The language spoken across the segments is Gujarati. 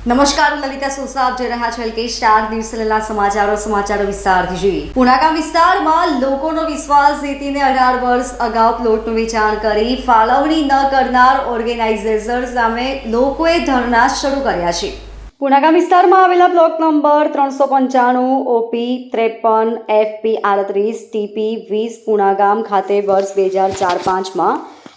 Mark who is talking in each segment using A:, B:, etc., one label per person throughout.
A: નમસ્કાર, હું લલિતા સોસા આપ જોઈ રહ્યા છો એલકે સ્ટાર ન્યૂઝ ચેનલના સમાચારો વિસ્તારથી જોઈએ। પુણાગામ વિસ્તારમાં લોકોનો વિશ્વાસ જીતીને 18 વર્ષ અગાઉ પ્લોટનું વેચાણ કરી ફાળવણી ન કરનાર ઓર્ગેનાઇઝેશન સામે લોકોએ ધરણા શરૂ કર્યા છે। પુણાગામ વિસ્તારમાં આવેલા block number 395 OP 53 FP 38 TP 20 Punagam ખાતે વર્ષ 2004-5માં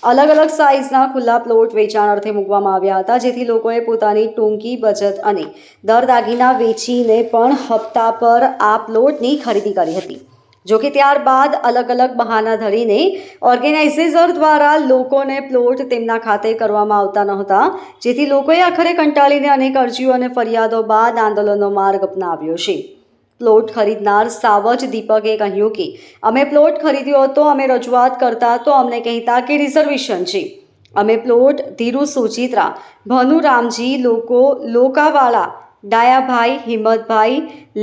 A: અલગ અલગ સાઇઝના ખુલ્લા પ્લોટ વેચાણ અર્થે મૂકવામાં આવ્યા હતા, જેથી લોકોએ પોતાની ટૂંકી બચત અને દર દાગીના વેચીને પણ હપ્તા પર આ પ્લોટની ખરીદી કરી હતી। જોકે ત્યારબાદ અલગ અલગ બહાના ધરીને ઓર્ગેનાઇઝેશન દ્વારા લોકોને પ્લોટ તેમના ખાતે કરવામાં આવતા નહોતા, જેથી લોકોએ આખરે કંટાળીને અનેક અરજીઓ અને ફરિયાદો બાદ આંદોલનનો માર્ગ અપનાવ્યો છે। પ્લોટ ખરીદનાર સાવજ દીપકે કહ્યું કે અમે પ્લોટ ખરીદ્યો હતો, અમે રજૂઆત કરતા તો અમને કહેતા કે રિઝર્વેશન છે। અમે પ્લોટ ધીરુ સુચિત્રા, ભનુ રામજી, લોકાવાળા, ડાયાભાઈ, હિંમતભાઈ,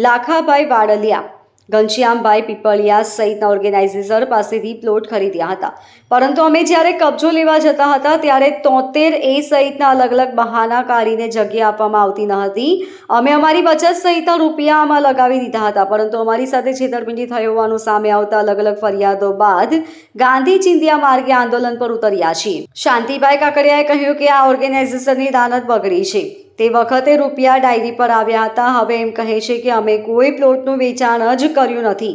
A: લાખાભાઈ વાડલિયા, ઘનશ્યામભાઈ પીપળિયા સહિતના ઓર્ગેનાઇઝેશન પાસેથી પ્લોટ ખરીદ્યા હતા, પરંતુ અમે જ્યારે કબજો લેવા જતા હતા ત્યારે 73A સહિતના અલગ અલગ બહાના કાઢીને જગ્યા આપવામાં આવતી ન હતી। અમે અમારી બચત સહિતના રૂપિયા આમાં લગાવી દીધા હતા, પરંતુ અમારી સાથે છેતરપિંડી થઈ હોવાનું સામે આવતા અલગ અલગ ફરિયાદો બાદ ગાંધી ચિંધ્યા માર્ગે આંદોલન પર ઉતર્યા છીએ। શાંતિભાઈ કાકડિયાએ કહ્યું કે આ ઓર્ગેનાઇઝેશનની દાનત બગડી છે। તે વખતે રૂપિયા ડાયરી પર આવ્યા હતા, હવે એમ કહે છે કે અમે કોઈ પ્લોટનું વેચાણ જ કર્યું નથી।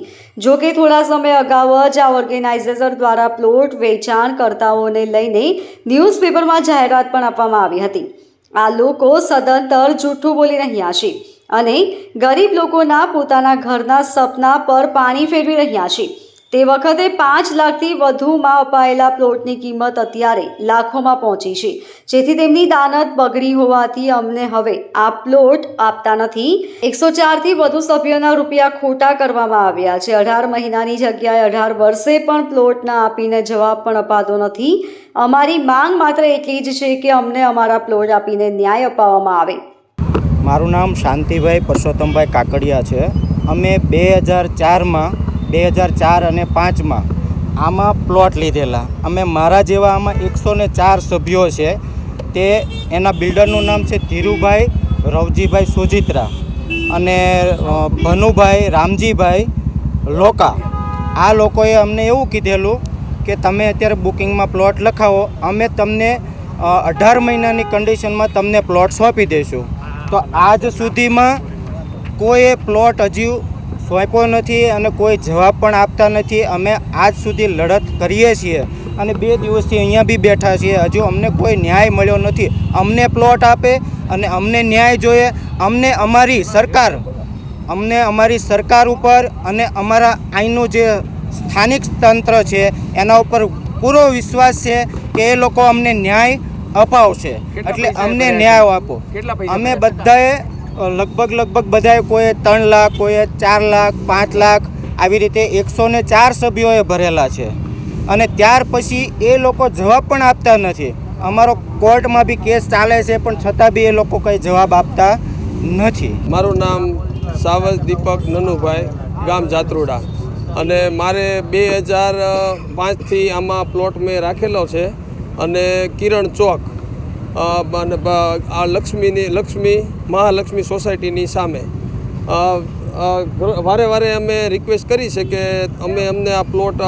A: જો કે થોડા સમય અગાઉ જ આ ઓર્ગેનાઇઝેશન દ્વારા પ્લોટ વેચાણકર્તાઓને લઈને ન્યૂઝપેપરમાં જાહેરાત પણ આપવામાં આવી હતી। આ લોકો સદંતર જૂઠું બોલી રહ્યા છે અને ગરીબ લોકોના પોતાના ઘરના સપના પર પાણી ફેરવી રહ્યા છે। તે વખતે 5 લાખથી વધુમાં અપાયેલા પ્લોટની કિંમત અત્યારે લાખોમાં પહોંચી છે, જેથી તેમની દાનત બગડી હોવાથી અમને હવે આ પ્લોટ આપતા નથી। 104થી વધુ સભ્યોના રૂપિયા ખોટા કરવામાં આવ્યા છે। 18 મહિનાની જગ્યાએ 18 વર્ષે પણ પ્લોટ ન આપીને જવાબ પણ અપાતો નથી। અમારી માંગ માત્ર એટલી જ છે કે અમને અમારા પ્લોટ આપીને ન્યાય અપાવવામાં આવે।
B: મારું નામ શાંતિભાઈ પરસોત્તમભાઈ કાકડિયા છે। અમે 2004 અને 5માં આમાં પ્લોટ લીધેલા। અમે મારા જેવા આમાં 104 સભ્યો છે। તે એના બિલ્ડરનું નામ છે ધીરુભાઈ રવજીભાઈ સુજિત્રા અને ભનુભાઈ રામજીભાઈ લોકા। આ લોકોએ અમને એવું કીધેલું કે તમે અત્યારે બુકિંગમાં પ્લોટ લખાવો, અમે તમને 18 મહિનાની કન્ડિશનમાં તમને પ્લોટ સોંપી દઈશું। તો આજ સુધીમાં કોઈ પ્લોટ હજી સોંપ્યો નથી અને કોઈ જવાબ પણ આપતા નથી। અમે આજ સુધી લડત કરીએ છીએ અને 2 દિવસથી અહીંયા બી બેઠા છીએ, હજુ અમને કોઈ ન્યાય મળ્યો નથી। અમને પ્લોટ આપે અને અમને ન્યાય જોઈએ। અમને અમારી સરકાર ઉપર અને અમારા અહીંનું જે સ્થાનિક તંત્ર છે એના ઉપર પૂરો વિશ્વાસ છે કે એ લોકો અમને ન્યાય અપાવશે, એટલે અમને ન્યાય આપો। અમે બધાએ લગભગ બધાએ કોઈ 3 લાખ, કોઈ 4 લાખ, 5 લાખ આવી રીતે 104 સભ્યોએ ભરેલા છે અને ત્યાર પછી એ લોકો જવાબ પણ આપતા નથી। અમારો કોર્ટમાં બી કેસ ચાલે છે પણ છતાં બી એ લોકો કંઈ જવાબ આપતા નથી।
C: મારું નામ સાવજ દીપક નનુભાઈ, ગામ જાત્રોડા, અને મારે 2005થી આમાં પ્લોટ મેં રાખેલો છે અને કિરણ ચોક અને આ લક્ષ્મી મહાલક્ષ્મી સોસાયટીની સામે વારે અમે રિક્વેસ્ટ કરી છે કે અમને આ પ્લોટ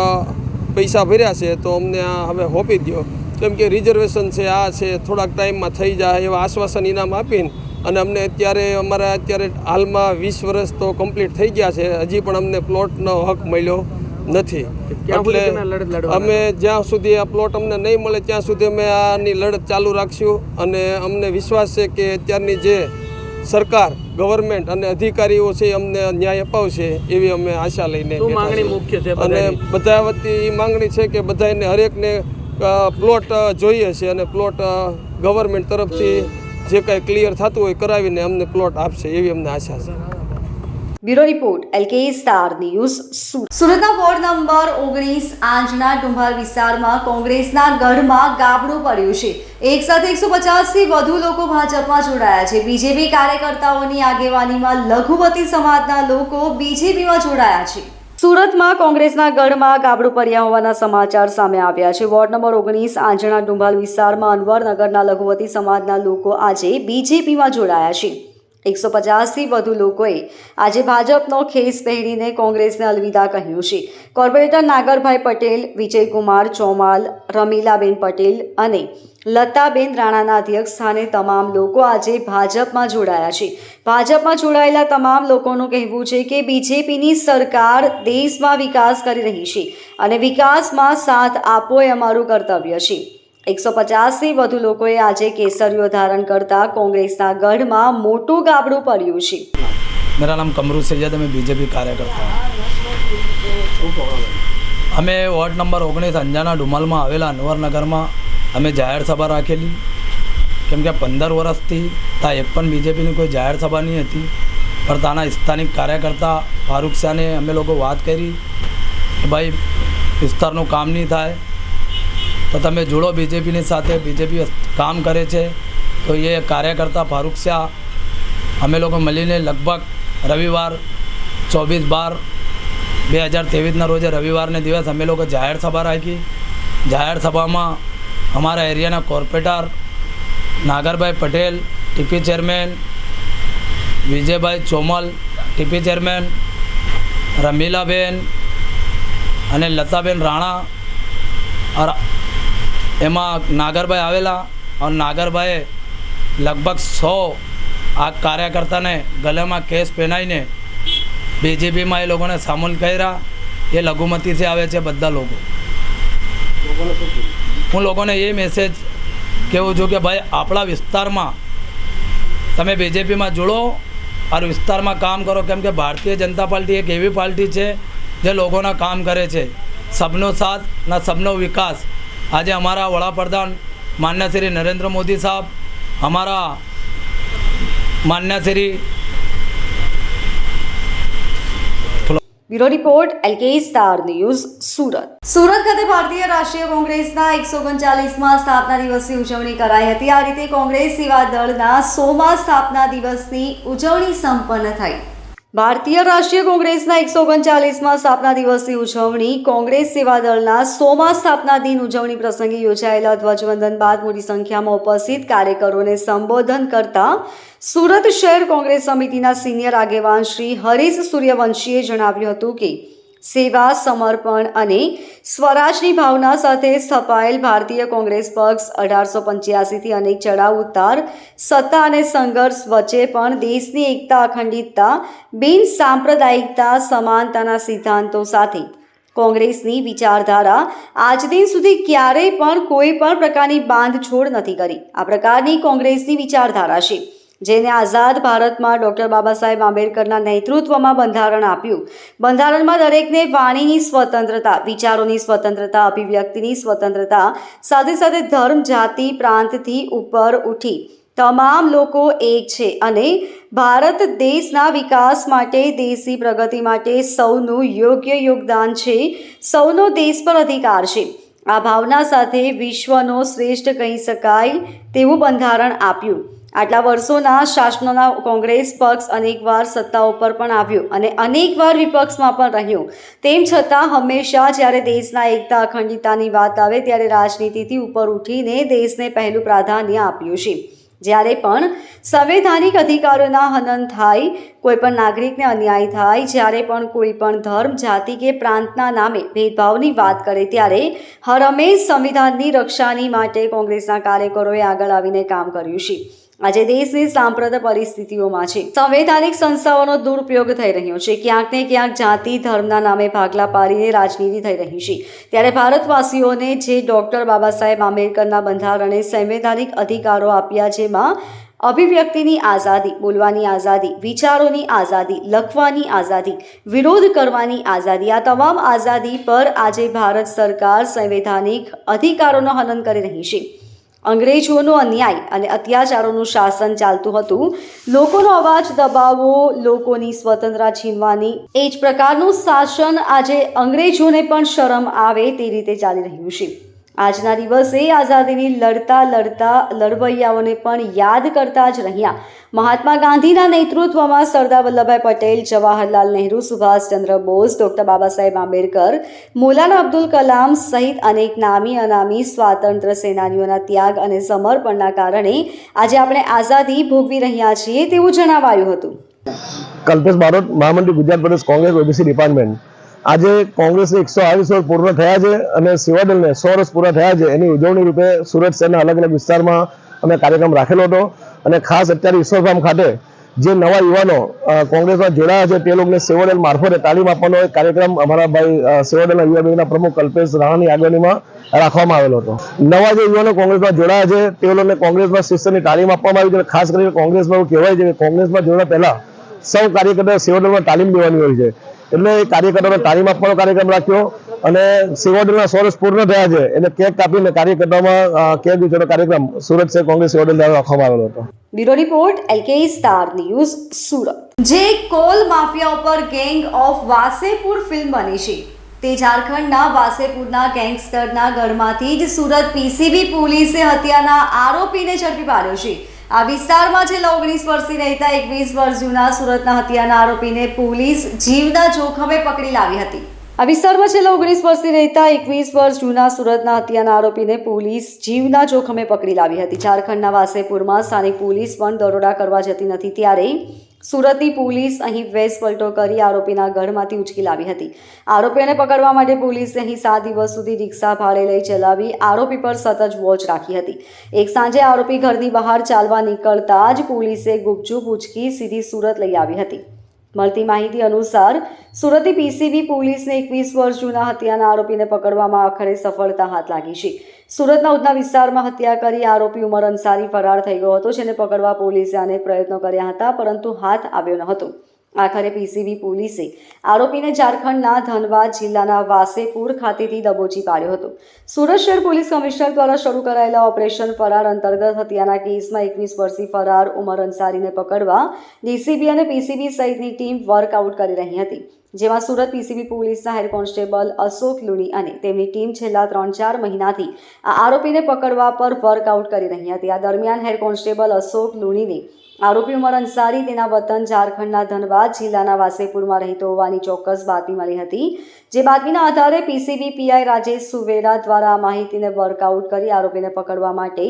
C: પૈસા ભર્યા છે તો અમને આ હવે હોપી દો, કેમ કે રિઝર્વેશન છે, આ છે, થોડાક ટાઈમમાં થઈ જાય એવા આશ્વાસન ઇનામ આપીને અને અમને અત્યારે હાલમાં 20 વર્ષ તો કમ્પ્લીટ થઈ ગયા છે, હજી પણ અમને પ્લોટનો હક મળ્યો નથી। એટલે અમે જ્યાં સુધી આ પ્લોટ અમને નહીં મળે ત્યાં સુધી અમે આની લડત ચાલુ રાખશું અને અમને વિશ્વાસ છે કે અત્યારની જે સરકાર, ગવર્મેન્ટ અને અધિકારીઓ છે અમને ન્યાય અપાવશે એવી અમે આશા લઈને અને બધા વતી માંગણી છે કે બધાને હરેકને પ્લોટ જોઈએ છે અને પ્લોટ ગવર્મેન્ટ તરફથી જે કાંઈ ક્લિયર થતું હોય કરાવીને અમને પ્લોટ આપશે એવી અમને આશા છે।
A: Bureau report LK star news. સુરતના વોર્ડ નંબર 19 આંજના ડુંભાલ વિસ્તારમાં કોંગ્રેસના ગઢમાં ગાબડું પડ્યું છે। એક સાથે 150થી વધુ લોકો ભાજપમાં જોડાયા છે। બીજેપી કાર્યકર્તાઓની આગેવાનીમાં લઘુમતી સમાજના લોકો બીજેપીમાં જોડાયા છે। સુરતમાં કોંગ્રેસના ગઢમાં ગાબડું પડ્યા હોવાના સમાચાર સામે આવ્યા છે. વોર્ડ નંબર 19 આંજણા ડુંભાલ વિસ્તારમાં અનવરનગરના લઘુમતી સમાજના લોકો આજે બીજેપીમાં જોડાયા છે. 150થી વધુ લોકોએ આજે ભાજપનો ખેસ પહેરીને કોંગ્રેસને અલવિદા કહ્યું છે. કોર્પોરેટર નાગરભાઈ પટેલ, વિજયકુમાર ચોમાલ, રમીલાબેન પટેલ અને લતાબેન રાણાના અધ્યક્ષ સ્થાને તમામ લોકો આજે ભાજપમાં જોડાયા છે. ભાજપમાં જોડાયેલા તમામ લોકોનું કહેવું છે કે બીજેપીની સરકાર દેશમાં વિકાસ કરી રહી છે અને વિકાસમાં સાથ આપવો એ અમારું કર્તવ્ય છે. 150થી વધુ લોકોએ આજે કેસરીઓ ધારણ કરતા કોંગ્રેસના ગઢમાં મોટું ગાબડું પડ્યું છે.
D: मेरा नाम कमरू सैयद है, मैं बीजेपी कार्यकर्ता हूँ. અમે વોર્ડ નંબર 19 અંજાના ડુમાલમાં આવેલા અનવરનગરમાં અમે જાહેર સભા રાખેલી, કેમ કે 15 વર્ષથી ત્યાં એક પણ બીજેપીની કોઈ જાહેર સભા નહીં હતી. પણ ત્યાંના સ્થાનિક કાર્યકર્તા ફારૂક શાહને અમે લોકો વાત કરી કે ભાઈ વિસ્તારનું કામ નહીં થાય તો તમે જોડો બીજેપીની સાથે, બીજેપી કામ કરે છે. તો એ કાર્યકર્તા ફારૂક શાહ અમે લોકો મળીને લગભગ રવિવાર 24/12/2023ના રોજે રવિવારને દિવસ અમે લોકો જાહેર સભા રાખી. જાહેર સભામાં અમારા એરિયાના corporator Nagarbhai Patel, TP chairman, Vijaybhai Chomal, TP chairman, Ramilaben અને લતાબેન રાણા, એમાં નાગરભાઈ આવેલા અને નાગરભાઈએ લગભગ 100 આ કાર્યકર્તાને ગળામાં કેસ પહેરાવીને બીજેપીમાં એ લોકોને સામેલ કર્યા. એ લઘુમતીથી આવે છે બધા લોકો. હું લોકોને એ મેસેજ કહેવું છું કે ભાઈ આપણા વિસ્તારમાં તમે બીજેપીમાં જોડો और વિસ્તારમાં કામ કરો, કેમ કે ભારતીય જનતા પાર્ટી એક એવી પાર્ટી છે જે લોકોના કામ કરે છે. સબનો સાથ ના સબનો વિકાસ. આજે हमारा वड़ाप्रधान माननीय श्री नरेंद्र मोदी साहब, हमारा माननीय Shri
A: bureau report LK star news, Surat. Surat ખાતે ભારતીય રાષ્ટ્રીય કોંગ્રેસના 139મા સ્થાપના દિવસની ઉજવણી કરાઈ હતી. આ રીતે કોંગ્રેસ સેવા દળના 100મા સ્થાપના દિવસની ઉજવણી સંપન્ન થઈ. ભારતીય રાષ્ટ્રીય કોંગ્રેસના 139મા સ્થાપના દિવસની ઉજવણી કોંગ્રેસ સેવા દળના 100મા સ્થાપના દિન ઉજવણી પ્રસંગે યોજાયેલા ધ્વજવંદન બાદ મોટી સંખ્યામાં ઉપસ્થિત કાર્યકરોને સંબોધન કરતા સુરત શહેર કોંગ્રેસ સમિતિના સિનિયર આગેવાન શ્રી હરીશ સૂર્યવંશીએ જણાવ્યું હતું કે સેવા, સમર્પણ અને સ્વરાજની ભાવના સાથે સ્થપાયેલ ભારતીય કોંગ્રેસ પક્ષ 1885થી અનેક ચડાવ ઉતાર, સત્તા અને સંઘર્ષ વચ્ચે પણ દેશની એકતા, અખંડિતતા, બિન સાંપ્રદાયિકતા, સમાનતાના સિદ્ધાંતો સાથે કોંગ્રેસની વિચારધારા આજ દિન સુધી ક્યારેય પણ કોઈ પણ પ્રકારની બાંધછોડ નથી કરી. આ પ્રકારની કોંગ્રેસની વિચારધારા છે જેને આઝાદ ભારતમાં ડૉક્ટર બાબા સાહેબ આંબેડકરના નેતૃત્વમાં બંધારણ આપ્યું. બંધારણમાં દરેકને વાણીની સ્વતંત્રતા, વિચારોની સ્વતંત્રતા, અભિવ્યક્તિની સ્વતંત્રતા સાથે સાથે ધર્મ, જાતિ, પ્રાંતથી ઉપર ઉઠી તમામ લોકો એક છે અને ભારત દેશના વિકાસ માટે, દેશની પ્રગતિ માટે સૌનું યોગ્ય યોગદાન છે, સૌનો દેશ પર અધિકાર છે. આ ભાવના સાથે વિશ્વનો શ્રેષ્ઠ કહી શકાય તેવું બંધારણ આપ્યું. આટલા વર્ષોના શાસનોના કોંગ્રેસ પક્ષ અનેકવાર સત્તા ઉપર પણ આવ્યો અને અનેકવાર વિપક્ષમાં પણ રહ્યો. તેમ છતાં હંમેશા જ્યારે દેશના એકતા, અખંડિતતાની વાત આવે ત્યારે રાજનીતિથી ઉપર ઉઠીને દેશને પહેલું પ્રાધાન્ય આપ્યું છે. જ્યારે પણ સંવૈધાનિક અધિકારોના હનન થાય, કોઈ પણ નાગરિકને અન્યાય થાય, જ્યારે પણ કોઈ પણ ધર્મ, જાતિ કે પ્રાંતના નામે ભેદભાવની વાત કરે ત્યારે હરહંમેશ સંવિધાનની રક્ષાની માટે કોંગ્રેસના કાર્યકરોએ આગળ આવીને કામ કર્યું છે. આજે દેશની સાંપ્રત પરિસ્થિતિઓમાં છે. સંવૈધાનિક સંસ્થાઓનો દુરુપયોગ થઈ રહ્યો છે. ક્યાંક ને ક્યાંક જાતિ, ધર્મના નામે ભાગલા પાડીને રાજનીતિ થઈ રહી છે. ત્યારે ભારતવાસીઓને જે ડૉક્ટર બાબા સાહેબ આંબેડકરના બંધારણે સંવૈધાનિક અધિકારો આપ્યા, જેમાં અભિવ્યક્તિની આઝાદી, બોલવાની આઝાદી, વિચારોની આઝાદી, લખવાની આઝાદી, વિરોધ કરવાની આઝાદી, આ તમામ આઝાદી પર આજે ભારત સરકાર સંવૈધાનિક અધિકારોનો હનન કરી રહી છે. અંગ્રેજોનો અન્યાય અને અત્યાચારોનું શાસન ચાલતું હતું. લોકોનો અવાજ દબાવવો, લોકોની સ્વતંત્રતા છીનવાની, એ જ પ્રકારનું શાસન આજે અંગ્રેજોને પણ શરમ આવે તે રીતે ચાલી રહ્યું છે. આજના દિવસે આઝાદીની લડતા લડવૈયાઓને પણ યાદ કરતા જ રહ્યા મહાત્મા ગાંધીના નેતૃત્વમાં સરદાર વલ્લભભાઈ પટેલ, જવાહરલાલ નહેરુ, સુભાષચંદ્ર બોઝ, ડૉક્ટર બાબા સાહેબ આંબેડકર, મૌલાના અબ્દુલ કલામ સહિત અનેક નામી અનામી સ્વાતંત્ર્ય સેનાનીઓના ત્યાગ અને સમર્પણના કારણે આજે આપણે આઝાદી ભોગવી રહ્યા છીએ તેવું જણાવાયું હતું.
E: કલ્પેશ બારોટ, મહામંત્રી ગુજરાત પ્રદેશ કોંગ્રેસ ઓબીસી ડિપાર્ટમેન્ટ. આજે કોંગ્રેસને 128 વર્ષ પૂર્ણ થયા છે અને સેવાદળને 100 વર્ષ પૂરા થયા છે એની ઉજવણી રૂપે સુરત શહેરના અલગ અલગ વિસ્તારમાં અમે કાર્યક્રમ રાખેલો હતો અને ખાસ અત્યારે ઈશ્વરધામ ખાતે જે નવા યુવાનો કોંગ્રેસમાં જોડાયા છે તે લોકોને સેવાદળ મારફતે તાલીમ આપવાનો એક કાર્યક્રમ અમારા ભાઈ સેવાદળના યુવા વિંગના પ્રમુખ કલ્પેશ રાણાની આગેવાનીમાં રાખવામાં આવેલો હતો. નવા જે યુવાનો કોંગ્રેસમાં જોડાયા છે તે લોકોને કોંગ્રેસમાં શિસ્તની તાલીમ આપવામાં આવી છે. ખાસ કરીને કોંગ્રેસમાં એવું કહેવાય છે કે કોંગ્રેસમાં જોડાયા પહેલા સૌ કાર્યકર્તાઓ સેવાદળમાં તાલીમ લેવાની હોય છે એટલે એ કાર્યકર્તાઓને તાલીમ આપવાનો કાર્યક્રમ રાખ્યો અને સેવાદળના 100 વર્ષ પૂર્ણ થયા છે એટલે કેક કાપીને કાર્યકર્તાઓમાં કેક વેચવાનો કાર્યક્રમ સુરત શહેર કોંગ્રેસ સેવાદળ દ્વારા રાખવામાં આવેલો હતો.
A: Bureau report LK star news Surat. જે કોલ માફિયા ઉપર ગેંગ ઓફ વાસેપુર ફિલ્મ બની છે તે ઝારખંડના વાસેપુરના ગેંગસ્ટરના ગઢમાંથી જ સુરત PCB પોલીસે હત્યાના આરોપીને ઝડપી પાડ્યો છે. આ વિસ્તારમાં છેલ્લા 19 વર્ષથી રહેતા 21 વર્ષ જૂના સુરતના હત્યાના આરોપીને પોલીસ જીવના જોખમે પકડી લાવી હતી. આ વિસ્તારમાં છેલ્લા 19 વર્ષથી રહેતા 21 વર્ષ જૂના સુરતના હત્યાના આરોપીને પોલીસ જીવના જોખમે પકડી લાવી હતી. ઝારખંડના વાસેપુરમાં સ્થાનિક પોલીસ પણ દરોડા કરવા જતી નથી ત્યારે સુરતની પોલીસ અહીં વેશ પલટો કરી આરોપીના ગઢમાંથી ઉચકી લાવી હતી. આરોપીઓને પકડવા માટે પોલીસે અહીં 7 દિવસ સુધી રિક્ષા ભાડે લઈ ચલાવી આરોપી પર સતત વોચ રાખી હતી. એક સાંજે આરોપી ઘરની બહાર ચાલવા નીકળતા જ પોલીસે ગુપચુપ ઉચકી સીધી સુરત લઈ આવી હતી. મળતી માહિતી અનુસાર સુરતની PCB પોલીસને 21 વર્ષ જૂના હત્યાના આરોપીને પકડવામાં આખરે સફળતા હાથ લાગી છે. સુરતના ઉધના વિસ્તારમાં હત્યા કરી આરોપી ઉમર અંસારી ફરાર થઈ ગયો હતો જેને પકડવા પોલીસે અનેક પ્રયત્નો કર્યા હતા પરંતુ હાથ આવ્યો ન હતો. આખરે PCB પોલીસે આરોપીને ઝારખંડના ધનબાદ જિલ્લાના વાસેપુર ખાતેથી દબોચી પાડ્યો હતો. સુરત શહેર પોલીસ કમિશનર દ્વારા શરૂ કરાયેલા ઓપરેશન ફરાર અંતર્ગત હત્યાના કેસમાં 21 વર્ષથી ફરાર ઉમર અંસારીને પકડવા DCB અને PCB સહિતની ટીમ વર્કઆઉટ કરી રહી હતી. જેમાં સુરત PCB પોલીસના હેડ કોન્સ્ટેબલ અશોક લુણી અને તેમની ટીમ છેલ્લા 3-4 મહિનાથી આ આરોપીને પકડવા પર વર્કઆઉટ કરી રહી હતી. આ દરમિયાન હેડ કોન્સ્ટેબલ અશોક લુણીને આરોપી ઉમર અંસારી તેના વતન ઝારખંડના ધનબાદ જિલ્લાના વાસેપુરમાં રહેતો હોવાની ચોક્કસ બાતમી મળી હતી. જે બાતમીના આધારે PCB PI રાજેશ સુવેરા દ્વારા આ માહિતીને વર્કઆઉટ કરી આરોપીને પકડવા માટે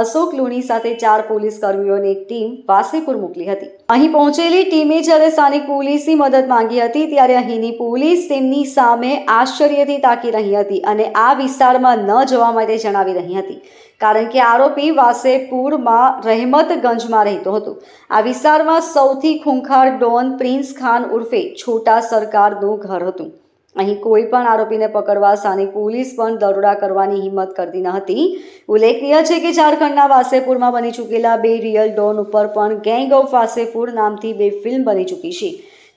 A: અશોક લુણી સાથે 4 પોલીસ કર્મીઓની એક ટીમ વાસેપુર મોકલી હતી. અહીં પહોંચેલી ટીમે જ્યારે સ્થાનિક પોલીસની મદદ માંગી હતી ત્યારે અહીંની પોલીસ તેમની સામે આશ્ચર્યથી તાકી રહી હતી અને આ વિસ્તારમાં ન જવા માટે જણાવી રહી હતી કારણ કે આરોપી વાસેપુરમાં રહેમતગંજમાં રહેતો હતો. આ વિસ્તારમાં સૌથી ખૂંખાર ડોન પ્રિન્સ ખાન ઉર્ફે છોટા સરકારનું ઘર હતું. અહીં કોઈ પણ આરોપીને પકડવા સ્થાનિક પોલીસ પણ દરોડા કરવાની હિંમત કરતી ન હતી. ઉલ્લેખનીય છે કે ઝારખંડના વાસેપુરમાં બની ચૂકેલા 2 રિયલ ડોન ઉપર પણ ગેંગ ઓફ વાસેપુર નામથી 2 ફિલ્મ બની ચૂકી છે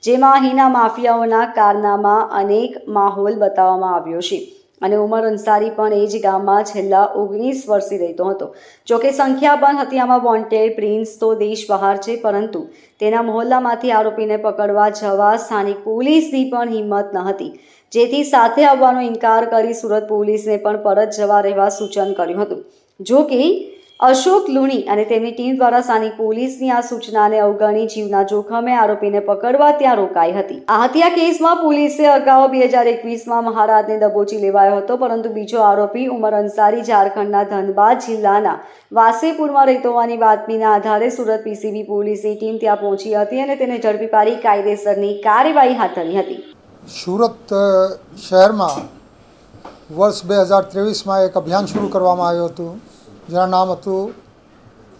A: જેમાં અહીંના માફિયાઓના કારનામા અનેક માહોલ બતાવવામાં આવ્યો છે અને ઉમર અંસારી પણ એ જ ગામમાં છેલ્લા 19 વર્ષથી રહેતો હતો. જોકે સંખ્યાબંધ હત્યામાં વોન્ટેડ પ્રિન્સ તો દેશ બહાર છે પરંતુ તેના મહોલ્લામાંથી આરોપીને પકડવા જવા સ્થાનિક પોલીસની પણ હિંમત ન હતી જેથી સાથે આવવાનો ઇનકાર કરી સુરત પોલીસને પણ પરત જવા રહેવા સૂચન કર્યું હતું. જોકે અશોક લુણી અને તેમની ટીમ દ્વારા સ્થાનિક પોલીસની આ સૂચનાને અવગણી જીવના જોખમે આરોપીને પકડવા ત્યાં રોકાઈ હતી. આ હત્યા કેસમાં પોલીસે અગાઉ 2021માં મહારાજને દબોચી લેવાયો હતો પરંતુ બીજો આરોપી ઉમર અંસારી ઝારખંડના ધનબાદ જિલ્લાના વાસેપુરમાં રહેતો હોવાની બાતમીના આધારે સુરત PCB પોલીસની ટીમ ત્યાં પહોંચી હતી અને તેને ઝડપી પાડી કાયદેસરની કાર્યવાહી હાથ ધરી હતી.
F: સુરત શહેરમાં વર્ષ 2023માં એક અભિયાન શરૂ કરવામાં આવ્યું હતું જેનું નામ હતું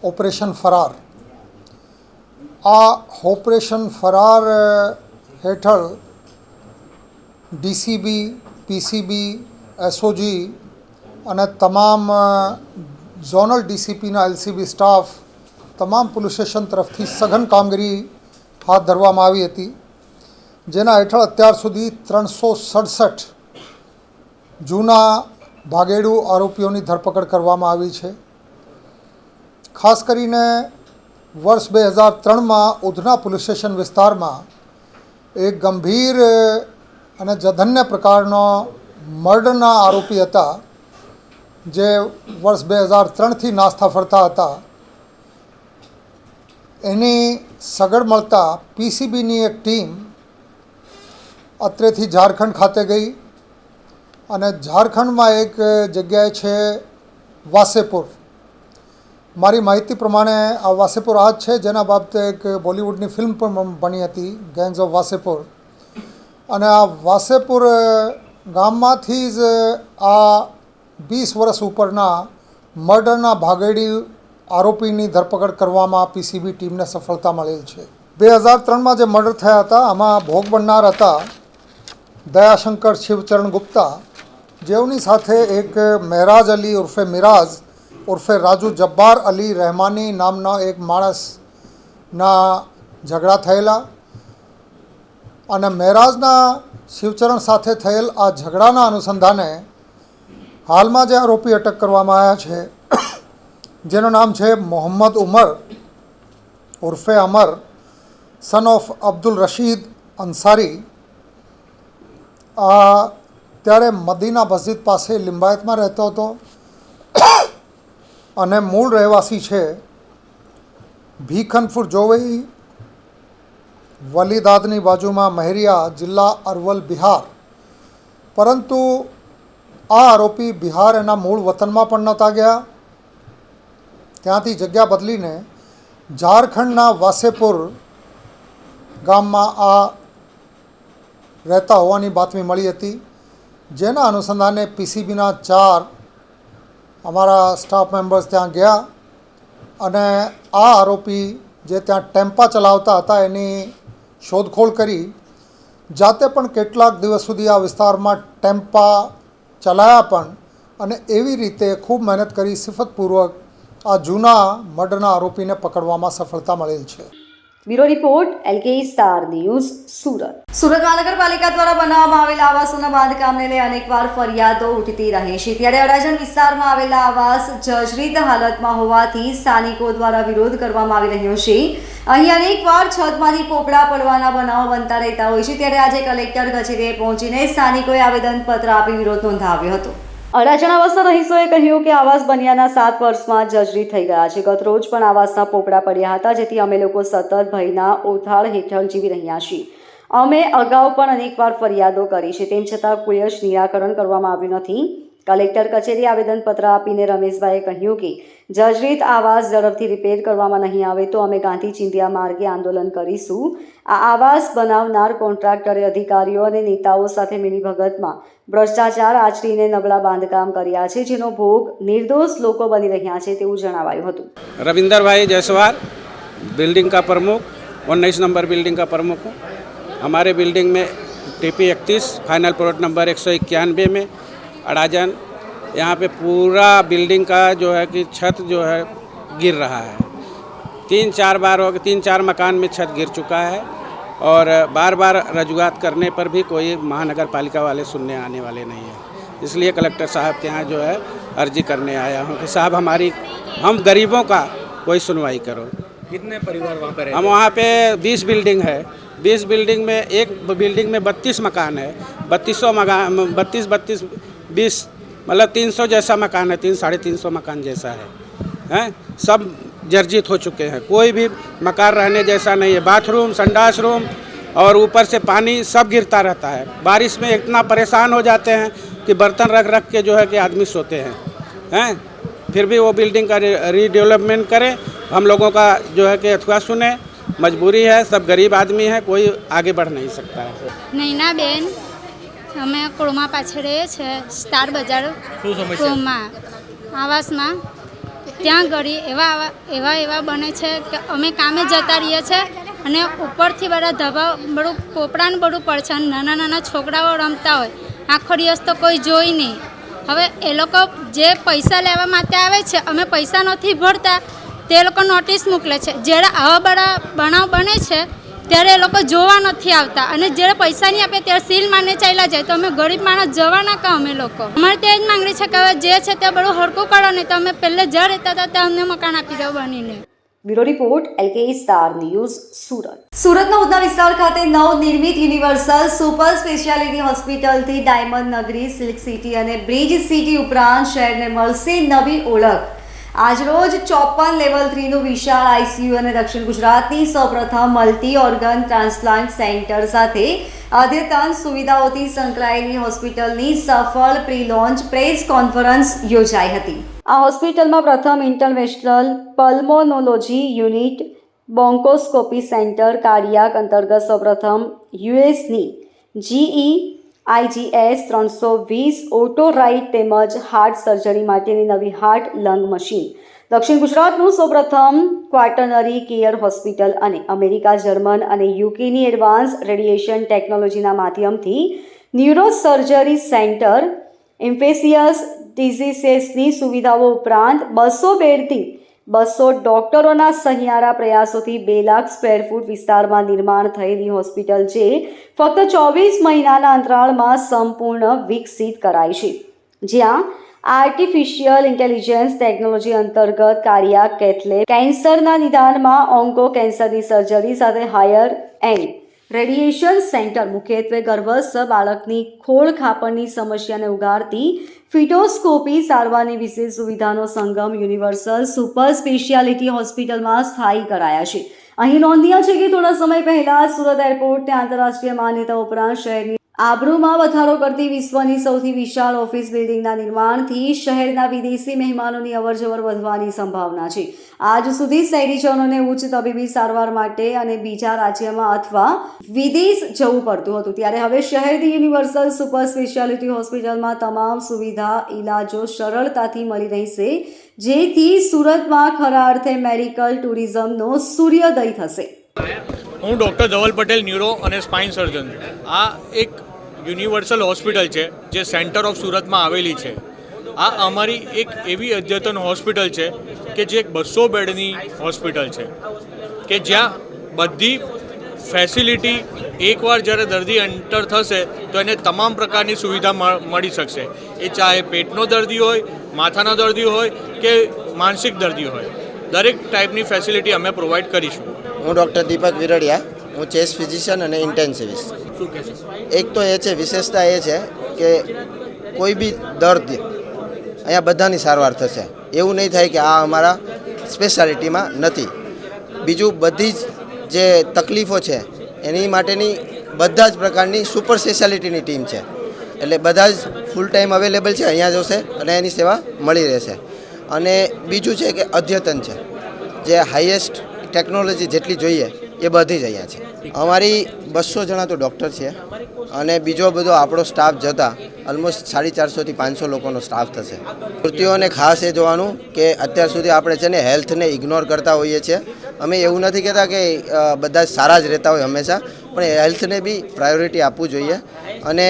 F: ઓપરેશન ફરાર. આ ઓપરેશન ફરાર હેઠળ DCB, PCB, SOG અને તમામ ઝોનલ DCPના LCB સ્ટાફ તમામ પોલીસ સ્ટેશન તરફથી સઘન કામગીરી હાથ ધરવામાં આવી હતી જેના હેઠળ અત્યાર સુધી 367 જૂના ભાગેડુ આરોપીઓની ધરપકડ કરવામાં આવી છે. ખાસ કરીને વર્ષ 2003માં ઉધના પોલીસ સ્ટેશન વિસ્તારમાં એક ગંભીર અને જધન્ય પ્રકારનો મર્ડરના આરોપી હતા જે વર્ષ 2003થી નાસ્તા ફરતા હતા, એની સગડ મળતા પીસીબીની એક ટીમ અત્રેથી ઝારખંડ ખાતે ગઈ અને ઝારખંડમાં એક જગ્યાએ છે વાસેપુર. મારી માહિતી પ્રમાણે આ વાસેપુર આ જ છે જેના બાબતે એક બોલિવૂડની ફિલ્મ પણ બની હતી, ગેંગ્સ ઓફ વાસેપુર. અને આ વાસેપુર ગામમાંથી જ આ 20 વર્ષ ઉપરના મર્ડરના ભાગેડી આરોપીની ધરપકડ કરવામાં પીસીબી ટીમને સફળતા મળેલ છે. 2003માં જે મર્ડર થયા હતા, આમાં ભોગ બનનાર હતા દયાશંકર શિવચરણ ગુપ્તા, જેઓની સાથે એક મહેરાજ અલી ઉર્ફે મિરાજ ઉર્ફે રાજુ જબ્બાર અલી રહેમાની નામના એક માણસના ઝઘડા થયેલા અને મહેરાજના શિવચરણ સાથે થયેલ આ ઝઘડાના અનુસંધાને હાલમાં જે આરોપી અટક કરવામાં આવ્યા છે, જેનું નામ છે મોહમ્મદ ઉમર ઉર્ફે અમર, સન ઓફ અબ્દુલ રશીદ અંસારી, ત્યારે મદીના મસ્જિદ પાસે લિંબાયતમાં રહેતો હતો અને મૂળ રહેવાસી છે ભીખનપુર જોવઈ, વલીદાદની બાજુમાં મહેરિયા, જિલ્લા અરવલ, બિહાર. પરંતુ આ આરોપી બિહાર એના મૂળ વતનમાં પણ નહોતા ગયા, ત્યાંથી જગ્યા બદલીને ઝારખંડના વાસેપુર ગામમાં આ રહેતા હોવાની બાતમી મળી હતી, જેના અનુસંધાને પીસીબીના 4 અમારા સ્ટાફ મેમ્બર્સ ત્યાં ગયા અને આ આરોપી જે ત્યાં ટેમ્પા ચલાવતા હતા એની શોધખોળ કરી. જાતે પણ કેટલાક દિવસ સુધી આ વિસ્તારમાં ટેમ્પા ચલાવ્યા પણ અને એવી રીતે ખૂબ મહેનત કરી સિફતપૂર્વક આ જૂના મર્ડરના આરોપીને પકડવામાં સફળતા મળેલ છે.
A: Bureau report LK star news, Surat. Surat મહાનગરપાલિકા દ્વારા બનાવવામાં આવેલા આવાસોના બાંધકામને લઈ અનેકવાર ફરિયાદો ઉઠતી રહે છે, ત્યારે અડાજણ વિસ્તારમાં આવેલા આવાસ જર્જરિત હાલતમાં હોવાથી સ્થાનિકો દ્વારા વિરોધ કરવામાં આવી રહ્યો છે. અહીં અનેકવાર છતમાંથી પોપડા પડવાના બનાવો બનતા રહેતા હોય છે, ત્યારે આજે કલેક્ટર કચેરીએ પહોંચીને સ્થાનિકોએ આવેદનપત્ર આપી વિરોધ નોંધાવ્યો હતો. અડાજણ આવાસના રહીશોએ કહ્યું કે આવાસ બન્યાના 7 વર્ષમાં જર્જરિત થઈ ગયા છે. ગત રોજ પણ આવાસના પોપડા પડ્યા હતા, જેથી અમે લોકો સતત ભયના ઓથાળ હેઠળ જીવી રહ્યા છીએ. અમે અગાઉ પણ અનેકવાર ફરિયાદો કરી છે, તેમ છતાં કોઈ જ નિરાકરણ કરવામાં આવ્યું નથી. કલેક્ટર કચેરીએ આવેદનપત્ર આપીને રમેશભાઈએ કહ્યું કે જર્જરિત આવાસ ઝડપથી રિપેર કરવામાં નહીં આવે તો અમે ગાંધી ચિંધ્યા માર્ગે આંદોલન કરીશું. આ આવાસ બનાવનાર કોન્ટ્રાક્ટરે અધિકારીઓ અને નેતાઓ સાથે મિલીભગતમાં ભ્રષ્ટાચાર આચરીને નબળા બાંધકામ કર્યા છે, જેનો ભોગ નિર્દોષ લોકો બની રહ્યા છે તેવું જણાવાયું હતું.
G: रविंदर जायसवाल, बिल्डिंग का प्रमुख, 19 नंबर बिल्डिंग का प्रमुख हूँ. हमारे बिल्डिंग में TP31 फाइनल प्लॉट नंबर 191 में अड़ाजन, यहाँ पे पूरा बिल्डिंग का जो है कि छत जो है गिर रहा है. 3-4 बार हो गए, 3-4 मकान में छत गिर चुका है और बार बार रजूआत करने पर भी कोई महानगर पालिका वाले सुनने आने वाले नहीं है. इसलिए कलेक्टर साहब के यहाँ जो है अर्जी करने आया हूँ कि साहब हम गरीबों का कोई सुनवाई करो.
H: कितने परिवार वहाँ पर
G: हम वहाँ पे 20 बिल्डिंग है, 20 बिल्डिंग में एक बिल्डिंग में 32 मकान है, 20 मतलब 300 जैसा मकान है, 300-350 मकान जैसा है. सब जर्जित हो चुके हैं, कोई भी मकान रहने जैसा नहीं है. बाथरूम, संडास रूम और ऊपर से पानी सब गिरता रहता है. बारिश में इतना परेशान हो जाते हैं कि बर्तन रख रख के जो है कि आदमी सोते हैं. फिर भी वो बिल्डिंग का रीडेवलपमेंट करें, हम लोगों का जो है कि अथवा सुने. मजबूरी है, सब गरीब आदमी है, कोई आगे बढ़ नहीं सकता है.
I: નૈના બેન, અમે કુળમાં પાછળ રહીએ છીએ, સ્ટાર બજાર કુળમાં આવાસમાં. ત્યાં ઘડી એવા બને છે કે અમે કામે જતા રહીએ છીએ અને ઉપરથી બધા ધબા બધું પોપડાને બધું પડે છે અને નાના નાના છોકરાઓ રમતા હોય, આખો દિવસ તો કોઈ જોઈ નહીં. હવે એ લોકો જે પૈસા લેવા માટે આવે છે, અમે પૈસા નથી ભરતા, તે લોકો નોટિસ મોકલે છે. જ્યારે આવા બધા બનાવ બને છે ત્યારે એ લોકો જોવા નથી આવતા અને જ્યારે પૈસા નહીં આપે ત્યારે સીલ મારને ચાલ્યા જાય. તો અમે ગરીબ માણસ જવાના કાં અમે લોકો? અમારે તે જ માંગણી છે કે હવે જે છે તે બધું હરકું કરો ને તો અમે પહેલે જ્યાં રહેતા હતા ત્યાં અમને મકાન આપી દો બનીને.
A: Bureau report LK star news Surat. સુરતના ઉધના વિસ્તાર ખાતે નવનિર્મિત યુનિવર્સલ સુપર સ્પેશિયાલિટી હોસ્પિટલથી ડાયમંડ નગરી, સિલ્ક સિટી અને બ્રિજ સિટી ઉપરાંત શહેરને મળશે નવી ઓળખ. આજરોજ 54 લેવલ 3નું વિશાળ ICU અને દક્ષિણ ગુજરાતની સૌપ્રથમ મલ્ટી ઓર્ગન ટ્રાન્સપ્લાન્ટ સેન્ટર સાથે અદ્યતન સુવિધાઓથી સંકળાયેલી હોસ્પિટલની સફળ પ્રી લોન્ચ પ્રેસ કોન્ફરન્સ યોજાઈ હતી. આ હોસ્પિટલમાં પ્રથમ ઇન્ટરવેન્શનલ પલ્મોનોલોજી યુનિટ, બોન્કોસ્કોપી સેન્ટર, કાર્ડિયાક અંતર્ગત સૌપ્રથમ યુએસની GE/IGS 320 ઓટો રાઇટ તેમજ હાર્ટ સર્જરી માટેની નવી હાર્ટ લંગ મશીન, દક્ષિણ ગુજરાતનું સૌપ્રથમ ક્વાટર્નરી કેર હોસ્પિટલ અને અમેરિકા, જર્મન અને યુકેની એડવાન્સ રેડિયેશન ટેકનોલોજીના માધ્યમથી ન્યુરોસર્જરી સેન્ટર, ઇન્ફેક્શિયસ ડિઝીઝેસની સુવિધાઓ ઉપરાંત 200 બેડથી 200 ડોક્ટરોના સહિયારા પ્રયાસોથી 2 લાખ સ્ક્વેર ફૂટ વિસ્તારમાં નિર્માણ થયેલી હોસ્પિટલ જે ફક્ત 24 મહિનાના અંતરાળમાં સંપૂર્ણ વિકસિત કરાઈ છે, જ્યાં આર્ટિફિશિયલ ઇન્ટેલિજન્સ ટેકનોલોજી અંતર્ગત કાર્ડિયાક કેથલેબ, કેન્સરના નિદાનમાં ઓન્કો કેન્સરની સર્જરી સાથે હાયર એન્ડ રેડિયેશન સેન્ટર, મુખ્યત્વે ગર્ભસ્થ બાળકની ખોળ ખાપણની સમસ્યાને ઉગારતી ફિટોસ્કોપી સારવારની વિશેષ સુવિધાનો સંગમ યુનિવર્સલ સુપર સ્પેશિયાલિટી હોસ્પિટલમાં સ્થાયી કરાયા છે. અહીં નોંધનીય છે કે થોડા સમય પહેલા સુરત એરપોર્ટને આંતરરાષ્ટ્રીય માન્યતા ઉપરાંત શહેરની આબરૂમાં વધારો કરતી વિશ્વની સૌથી વિશાળ ઓફિસ બિલ્ડિંગના નિર્માણથી શહેરના વિદેશી મહેમાનોની અવરજવર વધવાની સંભાવના છે. આજ સુધી શહેરીજનોને ઉચ્ચ તબીબી સારવાર માટે અને બીજા રાજ્યમાં અથવા વિદેશ જવું પડતું હતું, ત્યારે હવે શહેરની યુનિવર્સલ સુપર સ્પેશિયાલિટી હોસ્પિટલમાં તમામ સુવિધા ઇલાજો સરળતાથી મળી રહેશે, જેથી સુરતમાં ખરા અર્થે મેડિકલ ટુરિઝમનો સૂર્યોદય થશે.
J: હું ડૉક્ટર ધવલ પટેલ, ન્યુરો અને સ્પાઇન સર્જન. આ એક યુનિવર્સલ હોસ્પિટલ છે જે સેન્ટર ઓફ સુરતમાં આવેલી છે. આ અમારી એક એવી અદ્યતન હોસ્પિટલ છે કે જે 200 બેડની હોસ્પિટલ છે કે જ્યાં બધી ફેસિલિટી એકવાર જ્યારે દર્દી એન્ટર થશે તો એને તમામ પ્રકારની સુવિધા મળી શકશે. એ ચાહે પેટનો દર્દી હોય, માથાનો દર્દી હોય કે માનસિક દર્દી હોય, દરેક ટાઈપની ફેસિલિટી અમે પ્રોવાઈડ કરીશું.
K: હું ડૉક્ટર દીપક વિરડિયા, હું ચેસ્ટ ફિઝિશિયન અને ઇન્ટેન્સિવિસ્ટ.
J: શું કહેશો?
K: એક તો એ છે, વિશેષતા એ છે કે કોઈ બી દર્દ અહીંયા બધાની સારવાર થશે. એવું નહીં થાય કે આ અમારા સ્પેશિયાલિટીમાં નથી. બીજું, બધી જ જે તકલીફો છે એની માટેની બધા જ પ્રકારની સુપર સ્પેશિયાલિટીની ટીમ છે, એટલે બધા જ ફૂલ ટાઈમ અવેલેબલ છે, અહીંયા જશે અને એની સેવા મળી રહેશે. અને બીજું છે કે અદ્યતન છે, જે હાઈએસ્ટ ટેકનોલોજી જેટલી જોઈએ એ બધી જ અહીંયા છે. અમારી 200 જણા તો ડૉક્ટર છે અને બીજો બધો આપણો સ્ટાફ જતા ઓલમોસ્ટ 450 થી 500 લોકોનો સ્ટાફ થશે. મૃત્યુઓને ખાસ એ જોવાનું કે અત્યાર સુધી આપણે છે ને હેલ્થને ઇગ્નોર કરતા હોઈએ છીએ. અમે એવું નથી કહેતા કે બધા જ સારા જ રહેતા હોય હંમેશા, પણ હેલ્થને બી પ્રાયોરિટી આપવું જોઈએ. અને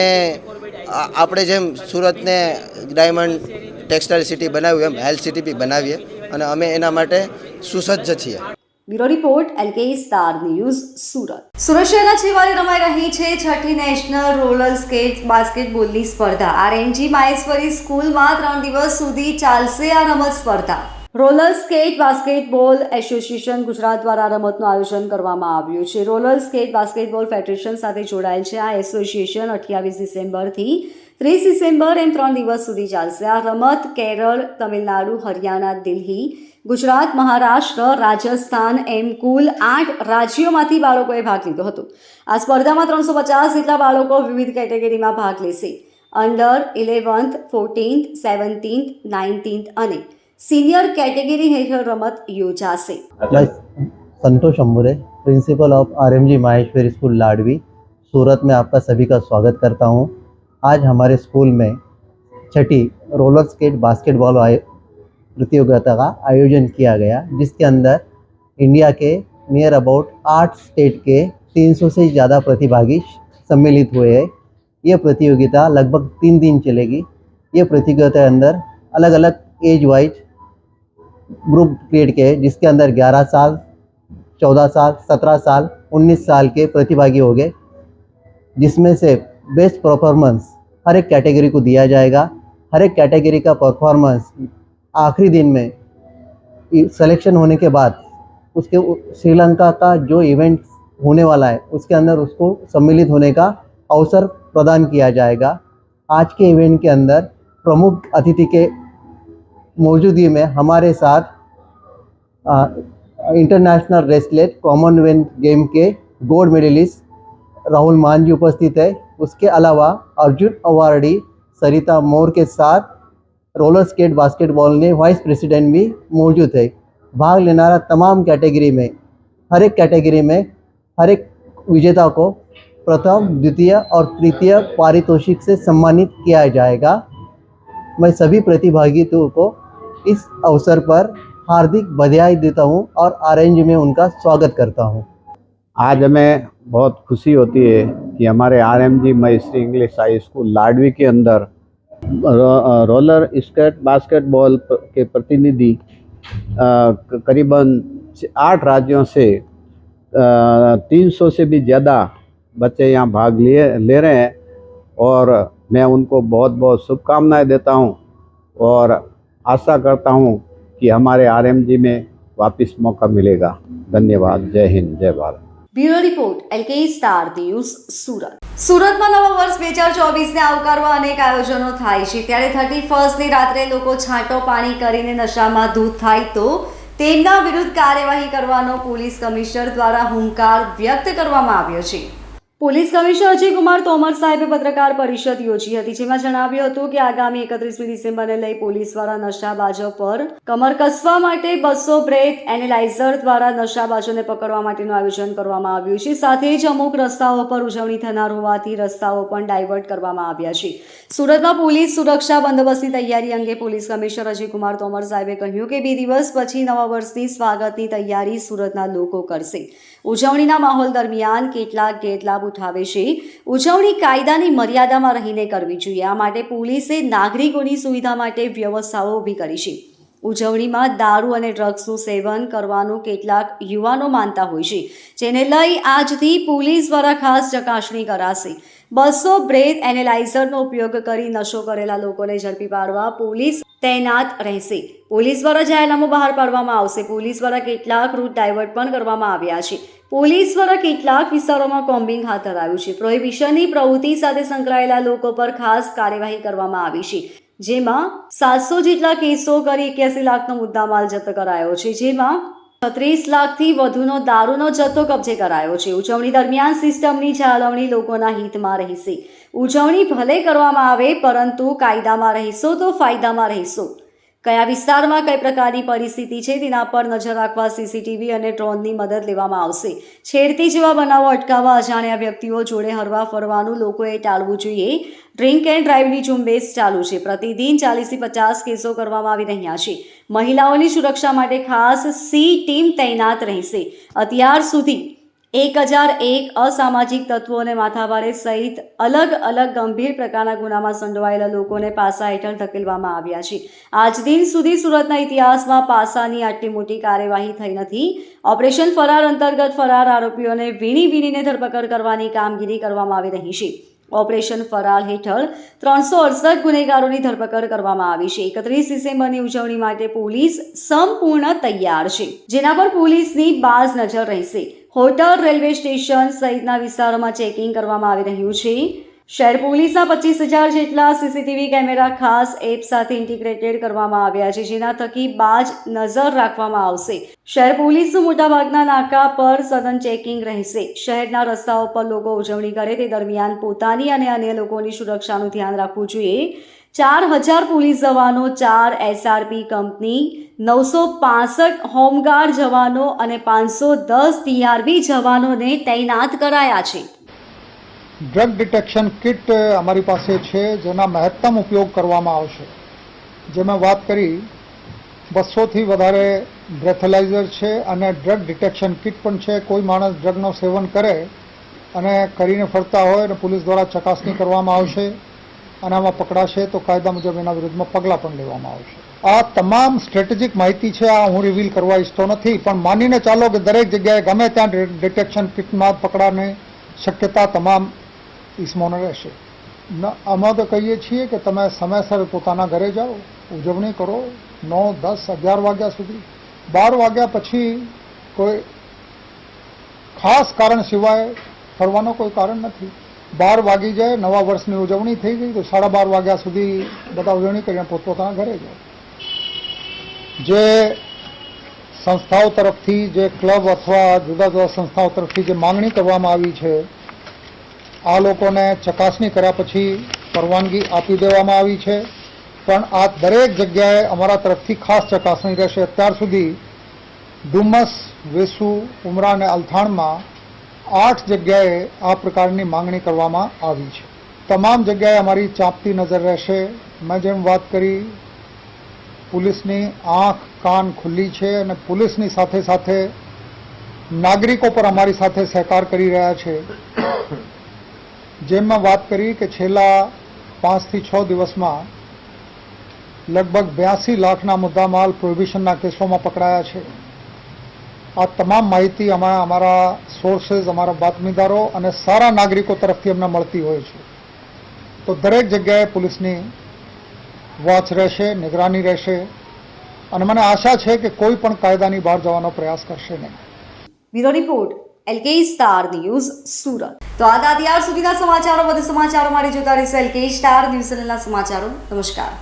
K: આપણે જેમ સુરતને ડાયમંડ ટેક્સટાઇલ સિટી બનાવ્યું એમ હેલ્થ સિટી બી બનાવીએ અને અમે એના માટે સુસજ્જ છીએ.
A: Bureau report LK star news Surat. Surat શહેરના છેવાડે રમાઈ રહી છે 6ઠી નેશનલ રોલર સ્કેટ બાસ્કેટબોલની સ્પર્ધા. RNG માહેશ્વરી સ્કૂલમાં 3 દિવસ સુધી ચાલશે આ રમત સ્પર્ધા. Roller skit basketball association Gujarat દ્વારા રમતનું આયોજન કરવામાં આવ્યું છે. રોલર સ્કેટ બાસ્કેટબોલ ફેડરેશન સાથે જોડાયેલ છે. આ એસોસિએશન 28 ડિસેમ્બરથી 30 ડિસેમ્બર એમ 3 દિવસ સુધી ચાલશે. આ રમત કેરળ, તમિલનાડુ, હરિયાણા, દિલ્હી, ગુજરાત, મહારાષ્ટ્ર, રાજસ્થાન એમ કુલ 8 રાજ્યોમાંથી બાળકોએ ભાગ લીધો હતો. આ સ્પર્ધામાં 350 જેટલા બાળકો વિવિધ કેટેગરીમાં ભાગ લેશે. Under 11th, 14th, 17th, 19th અને सीनियर कैटेगरी हेठળ रमत योजाશે.
L: Santosh Ambure, principal of RMG Maheshwari school Ladvi, Surat में आपका सभी का स्वागत करता हूं. आज हमारे स्कूल में 6ठी रोलर स्केट बास्केटबॉल प्रतियोगिता का आयोजन किया गया, जिसके अंदर इंडिया के नियर अबाउट 8 स्टेट के 300 से ज़्यादा प्रतिभागी सम्मिलित हुए हैं. ये प्रतियोगिता लगभग 3 दिन चलेगी. ये प्रतियोगिता के अंदर अलग अलग एज वाइज ग्रुप क्रिएट किए, जिसके अंदर 11 साल, 14 साल, 17 साल, 19 साल के प्रतिभागी हो गए, जिसमें से बेस्ट परफॉर्मेंस हर एक कैटेगरी को दिया जाएगा. हर एक कैटेगरी का परफॉर्मेंस आखिरी दिन में सिलेक्शन होने के बाद उसके श्रीलंका का जो इवेंट होने वाला है उसके अंदर उसको सम्मिलित होने का अवसर प्रदान किया जाएगा। आज के इवेंट के अंदर प्रमुख अतिथि के मौजूदगी में हमारे साथ इंटरनेशनल रेसलेट कॉमनवेल्थ गेम के गोल्ड मेडलिस्ट राहुल मांझी उपस्थित है। उसके अलावा अर्जुन अवार्डी सरिता मोर के साथ रोलर स्केट बास्केटबॉल ने वाइस प्रेसिडेंट भी मौजूद है। भाग लेनारा तमाम कैटेगरी में हर एक विजेता को प्रथम, द्वितीय और तृतीय पारितोषिक से सम्मानित किया जाएगा। मैं सभी प्रतिभागियों को इस अवसर पर हार्दिक बधाई देता हूं और आरएनजी में उनका स्वागत करता हूं।
M: आज हमें बहुत खुशी होती है कि हमारे RMG Maheshwari English high school Ladvi के अंदर रोलर स्केट बास्केटबॉल के प्रतिनिधि करीबन 8 राज्यों से 300 से भी ज़्यादा बच्चे यहाँ भाग ले रहे हैं और मैं उनको बहुत बहुत शुभकामनाएं देता हूँ और आशा करता हूँ कि हमारे आरएमजी में वापस मौका मिलेगा। धन्यवाद। जय हिंद, जय Bharat.
A: Bureau report LK star news Surat. સુરતમાં નવા વર્ષ 2024ને આવકારવા અનેક આયોજનો થાય છે, ત્યારે 31ની રાત્રે લોકો છાંટો પાણી કરીને નશામાં ધૂત થાય તો તેમના વિરુદ્ધ કાર્યવાહી કરવાનો પોલીસ કમિશનર દ્વારા હુંકાર વ્યક્ત કરવામાં આવ્યો છે। પોલીસ કમિશનર અજય કુમાર તોમર સાહેબે પત્રકાર પરિષદ યોજી હતી, જેમાં જણાવ્યું હતું કે આગામી 31મી ડિસેમ્બરને લઈ પોલીસ દ્વારા નશાબાજો પર કમર કસવા માટે 200 બ્રેથ એનાલાઇઝર દ્વારા નશાબાજોને પકડવા માટેનું આયોજન કરવામાં આવ્યું છે। સાથે જ અમુક રસ્તાઓ પર ઉજવણી થનાર હોવાથી રસ્તાઓ પણ ડાયવર્ટ કરવામાં આવ્યા છે। સુરતમાં પોલીસ સુરક્ષા બંદોબસ્તની તૈયારી અંગે પોલીસ કમિશનર અજય કુમાર તોમર સાહેબે કહ્યું કે 2 દિવસ પછી નવા વર્ષની સ્વાગતની તૈયારી સુરતના લોકો કરશે। ઉજવણીના માહોલ દરમિયાન કેટલાક ગેરલાભ ઉઠાવે છે। ઉજવણી કાયદાની મર્યાદામાં રહીને કરવી જોઈએ। આ માટે પોલીસે નાગરિકોની સુવિધા માટે વ્યવસ્થાઓ ઊભી કરી છે। ઉજવણીમાં દારૂ અને ડ્રગ્સનું સેવન કરવાનું કેટલાક યુવાનો માનતા હોય છે, જેને લઈ આજથી પોલીસ દ્વારા ખાસ ચકાસણી કરાશે। 200 બ્રેથ એનાલાઇઝરનો ઉપયોગ કરી નશો કરેલા લોકોને ઝડપી પાડવા પોલીસ તૈનાત રહેશે। પોલીસ દ્વારા જાહેરનામું બહાર પાડવામાં આવશે। પોલીસ દ્વારા કેટલાક રૂટ ડાયવર્ટ પણ કરવામાં આવ્યા છે। પોલીસ દ્વારા કેટલાક વિસ્તારોમાં કોમ્બિંગ હાથ ધરાયું છે। પ્રોહિબિશનની પ્રવૃત્તિ સાથે સંકળાયેલા લોકો પર ખાસ કાર્યવાહી કરવામાં આવી છે, જેમાં 700 જેટલા કેસો કરી 81 લાખનો મુદ્દામાલ જપ્ત કરાયો છે, જેમાં 36 લાખથી વધુનો દારૂનો જથ્થો કબજે કરાયો છે। ઉજવણી દરમિયાન સિસ્ટમની જાળવણી લોકોના હિતમાં રહેશે। ઉજવણી ભલે કરવામાં આવે, પરંતુ કાયદામાં રહેશો તો ફાયદામાં રહેશો। કયા વિસ્તારમાં કઈ પ્રકારની પરિસ્થિતિ છે તેના પર નજર રાખવા સીસીટીવી અને ડ્રોનની મદદ લેવામાં આવશે। છેડતી જેવા બનાવો અટકાવવા અજાણ્યા વ્યક્તિઓ જોડે હરવા ફરવાનું લોકોએ ટાળવું જોઈએ। ડ્રિંક એન્ડ ડ્રાઈવની ઝુંબેશ ચાલુ છે। પ્રતિદિન 40થી 50 કેસો કરવામાં આવી રહ્યા છે। મહિલાઓની સુરક્ષા માટે ખાસ સી ટીમ તૈનાત રહેશે। અત્યાર સુધી 1001 અસામાજિક તત્વો અને માથાભારે સહિત અલગ અલગ ગંભીર પ્રકારના ગુનામાં સંડોવાયેલા લોકોને પાસા હેઠળ ધકેલવામાં આવ્યા છે। આજ દિન સુધી સુરતના ઇતિહાસમાં પાસાની આટલી મોટી કાર્યવાહી થઈ નથી। ઓપરેશન ફરાર અંતર્ગત ફરાર આરોપીઓને વીણીને ધરપકડ કરવાની કામગીરી કરવામાં આવી રહી છે। ઓપરેશન ફરાર હેઠળ 368 ગુનેગારોની ધરપકડ કરવામાં આવી છે। 31 ડિસેમ્બરની ઉજવણી માટે પોલીસ સંપૂર્ણ તૈયાર છે, જેના પર પોલીસની બાજ નજર રહેશે। હોટલ, રેલવે સ્ટેશન સહિતના વિસ્તારોમાં ચેકિંગ કરવામાં આવી રહ્યું છે। શહેર પોલીસના 25,000 જેટલા સીસીટીવી કેમેરા ખાસ એપ સાથે ઇન્ટિગ્રેટેડ કરવામાં આવ્યા છે, જેના થકી બાજ નજર રાખવામાં આવશે। શહેર પોલીસનું મોટાભાગના નાકા પર સઘન ચેકિંગ રહેશે। શહેરના રસ્તાઓ પર લોકો ઉજવણી કરે તે દરમિયાન પોતાની અને અન્ય લોકોની સુરક્ષાનું ધ્યાન રાખવું જોઈએ। 4000 પોલીસ જવાનો, 4 SRP કંપની, 965 હોમગાર્ડ જવાનો અને 510 TRB જવાનોને તૈનાત કરાયા છે।
F: ડ્રગ ડિટેક્શન કિટ અમારી પાસે છે, જેના મહત્તમ ઉપયોગ કરવામાં આવશે। જેમાં વાત કરી 200થી વધારે બ્રેથેલાઇઝર છે અને ડ્રગ ડિટેક્શન કિટ પણ છે। કોઈ માણસ ડ્રગનું સેવન કરે અને કરીને ફરતા હોય અને પોલીસ દ્વારા ચકાસણી કરવામાં આવશે અને આમાં પકડાશે તો કાયદા મુજબ એના વિરુદ્ધમાં પગલાં પણ લેવામાં આવશે। આ તમામ સ્ટ્રેટેજિક માહિતી છે, આ હું રિવીલ કરવા ઈચ્છતો નથી, પણ માનીને ચાલો કે દરેક જગ્યાએ ગમે ત્યાં ડિટેક્શન કિટમાં પકડાની શક્યતા તમામ ઇસમોને રહેશે। આમાં તો કહીએ છીએ કે તમે સમયસર પોતાના ઘરે જાઓ, ઉજવણી કરો 9, 10, 11 વાગ્યા સુધી। 12 વાગ્યા પછી કોઈ ખાસ કારણ સિવાય ફરવાનો કોઈ કારણ નથી. 12 વાગી જાય, નવા વર્ષની ઉજવણી થઈ ગઈ તો 12:30 વાગ્યા સુધી બધા ઉજવણી કરીને પોતપોતાના ઘરે જાય. જે સંસ્થાઓ તરફથી, જે ક્લબ અથવા જુદા જુદા સંસ્થાઓ તરફથી જે માંગણી કરવામાં આવી છે, આ લોકોને ચકાસણી કર્યા પછી પરવાનગી આપી દેવામાં આવી છે. પણ આ દરેક જગ્યાએ અમારા તરફથી ખાસ ચકાસણી રહેશે. અત્યાર સુધી ડુમસ, વેસુ, ઉમરા અને અલથાણમાં 8 જગ્યાએ આ પ્રકારની માંગણી કરવામાં આવી છે. તમામ જગ્યાએ અમારી ચાંપતી નજર રહેશે. મેં જેમ વાત કરી, પોલીસની આંખ કાન ખુલ્લી છે અને પોલીસની સાથે સાથે નાગરિકો પર અમારી સાથે સહકાર કરી રહ્યા છે. જેમ મેં વાત કરી કે છેલ્લા 5 થી 6 દિવસમાં લગભગ 82 લાખના મુદ્દામાલ પ્રોહિબિશનના કેસોમાં પકડાયા છે. આ તમામ માહિતી અમારા સોર્सेस, અમારા બાતમીદારો અને સારા નાગરિકો તરફથી અમને મળતી હોય છે. તો દરેક જગ્યાએ પોલીસની વોચ રહેશે, નિગરાની રહેશે અને મને આશા છે કે કોઈ પણ કાયદાની બહાર જવાનો પ્રયાસ કરશે નહીં.
A: Bureau report, LK star news, Surat. તો આ હતા અત્યાર સુધીના સમાચારો. વધુ સમાચારો માટે જોતા રહેશો LK સ્ટાર ન્યૂઝ ચેનલના સમાચારો. નમસ્કાર.